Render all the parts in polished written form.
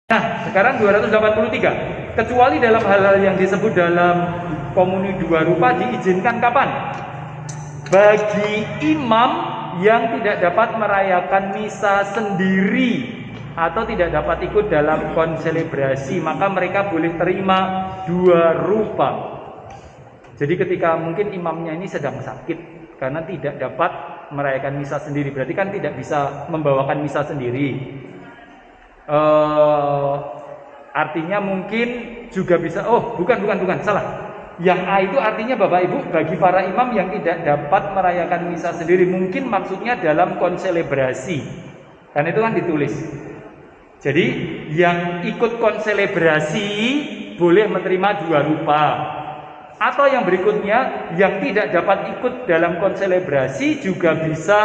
Nah, sekarang 283. Kecuali dalam hal-hal yang disebut dalam komuni dua rupa diizinkan kapan? Bagi imam yang tidak dapat merayakan misa sendiri atau tidak dapat ikut dalam konselebrasi, maka mereka boleh terima dua rupa. Jadi ketika mungkin imamnya ini sedang sakit karena tidak dapat merayakan misa sendiri, berarti kan tidak bisa membawakan misa sendiri. Artinya mungkin juga bisa, bukan, salah. Yang A itu artinya Bapak Ibu, bagi para imam yang tidak dapat merayakan misa sendiri, mungkin maksudnya dalam konselebrasi. Kan itu kan ditulis. Jadi yang ikut konselebrasi boleh menerima dua rupa. Atau yang berikutnya, yang tidak dapat ikut dalam konselebrasi juga bisa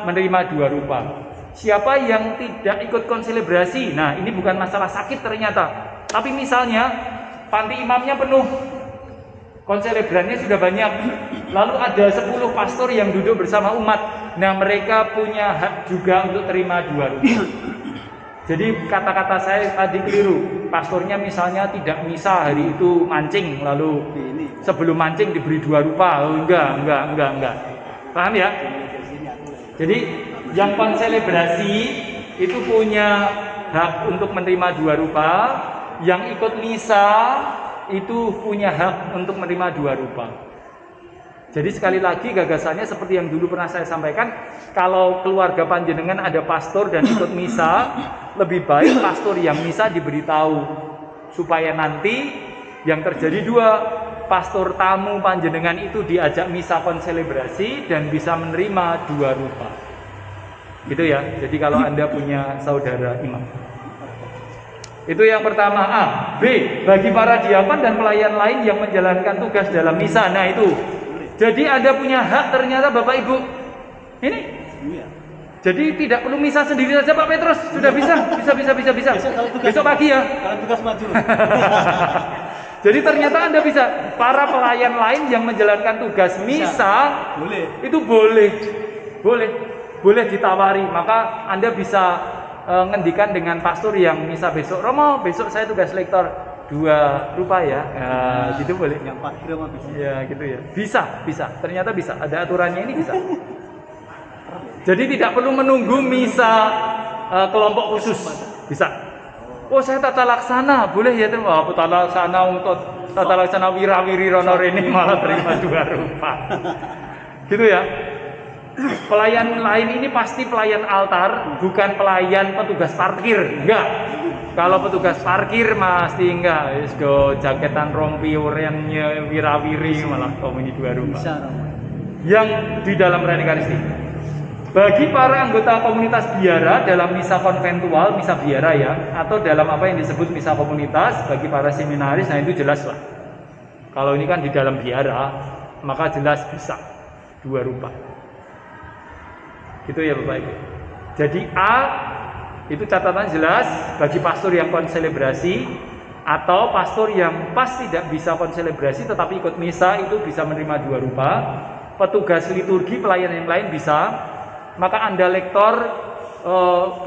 menerima dua rupa. Siapa yang tidak ikut konselebrasi? Nah, ini bukan masalah sakit ternyata. Tapi misalnya panti imamnya penuh, konselebrannya sudah banyak, lalu ada 10 pastor yang duduk bersama umat. Nah, mereka punya hak juga untuk terima dua rupa. Jadi kata-kata saya tadi keliru. Pastornya misalnya tidak misa hari itu mancing, lalu sebelum mancing diberi dua rupa. Enggak. Paham ya? Jadi yang konselebrasi itu punya hak untuk menerima dua rupa, yang ikut misa itu punya hak untuk menerima dua rupa. Jadi sekali lagi gagasannya seperti yang dulu pernah saya sampaikan, kalau keluarga panjenengan ada pastor dan ikut misa, lebih baik pastor yang misa diberitahu supaya nanti yang terjadi dua, pastor tamu panjenengan itu diajak misa konselebrasi dan bisa menerima dua rupa. Gitu ya. Jadi kalau Anda punya saudara imam. Itu yang pertama. A. B. Bagi para diapan dan pelayan lain yang menjalankan tugas dalam misa. Nah itu. Jadi Anda punya hak ternyata Bapak Ibu. Ini. Jadi tidak perlu misa sendiri saja Pak Petrus. Sudah bisa. Besok pagi ya. Kalau tugas maju. Jadi ternyata Anda bisa. Para pelayan lain yang menjalankan tugas misa. Itu boleh ditawari. Maka Anda bisa ngendikan dengan pastor yang misa besok, Romo besok saya tugas lektor dua rupa ya, gitu boleh. Yang parkir mah bisa. Ya gitu ya, bisa. Ternyata bisa. Ada aturannya ini bisa. Jadi tidak perlu menunggu misa kelompok khusus, bisa. Oh saya tata laksana, boleh ya tuh. Oh tata laksana untuk tata laksana wirawiri rono rene malah terima dua rupa, gitu ya. Pelayan lain ini pasti pelayan altar, bukan pelayan petugas parkir. Enggak. Kalau petugas parkir pasti enggak. Wis go jaketan rompi orennya wirawiri malah komuni dua rupa. Yang di dalam perayaan Ekaristi. Bagi para anggota komunitas biara dalam misa konventual, misa biara ya, atau dalam apa yang disebut misa komunitas, bagi para seminaris, nah itu jelas lah. Kalau ini kan di dalam biara, maka jelas bisa dua rupa. Gitu ya Bapak Ibu. Jadi A itu catatan jelas bagi pastor yang konselebrasi atau pastor yang pas tidak bisa konselebrasi tetapi ikut misa itu bisa menerima dua rupa. Petugas liturgi pelayan yang lain bisa. Maka Anda lektor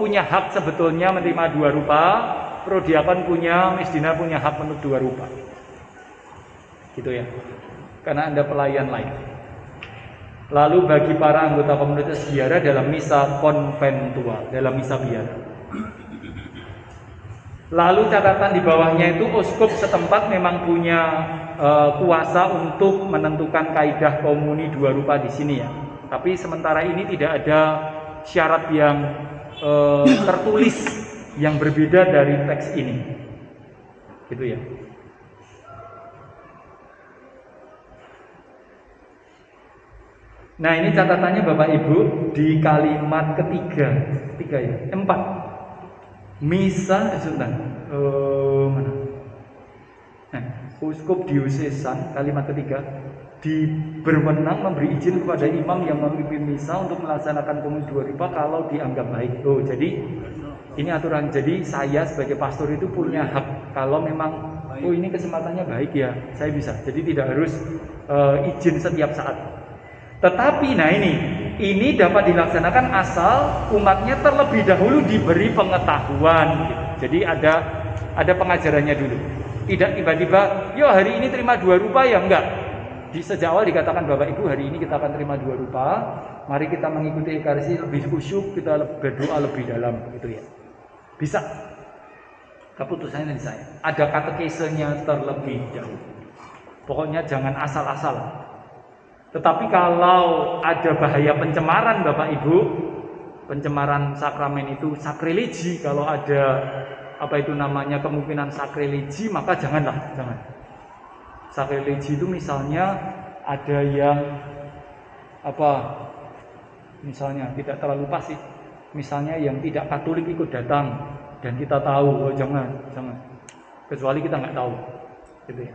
punya hak sebetulnya menerima dua rupa. Prodiakon punya, misdina punya hak untuk dua rupa. Gitu ya. Karena Anda pelayan lain. Lalu bagi para anggota komunitas biara dalam misa konventual, dalam misa biara. Lalu catatan di bawahnya itu uskup setempat memang punya kuasa untuk menentukan kaidah komuni dua rupa di sini ya. Tapi sementara ini tidak ada syarat yang tertulis yang berbeda dari teks ini. Gitu ya. Nah ini catatannya Bapak Ibu di kalimat ketiga ya, 4. Misa Sultan. Mana? Nah, uskup diosesan kalimat ketiga berwenang memberi izin kepada imam yang memimpin misa untuk melaksanakan komuni dua rupa kalau dianggap baik. Jadi ini aturan. Jadi saya sebagai pastor itu punya hak kalau memang ini kesempatannya baik ya, saya bisa. Jadi tidak harus izin setiap saat. Tetapi nah ini dapat dilaksanakan asal umatnya terlebih dahulu diberi pengetahuan. Jadi ada Ada pengajarannya dulu. Tidak tiba-tiba, yo hari ini terima 2 rupa ya enggak. Di sejak awal dikatakan Bapak Ibu hari ini kita akan terima 2 rupa. Mari kita mengikuti Ekaristi lebih khusyuk, kita berdoa lebih dalam gitu ya. Bisa. Keputusannya di saya. Ada katekesenya terlebih dahulu. Pokoknya jangan asal-asal. Tetapi kalau ada bahaya pencemaran Bapak Ibu, pencemaran sakramen itu sakrilegi, kalau ada kemungkinan sakrilegi, maka jangan. Sakrilegi itu misalnya ada yang misalnya tidak terlalu pas sih. Misalnya yang tidak Katolik ikut datang dan kita tahu, oh jangan. Kecuali kita nggak tahu, gitu ya.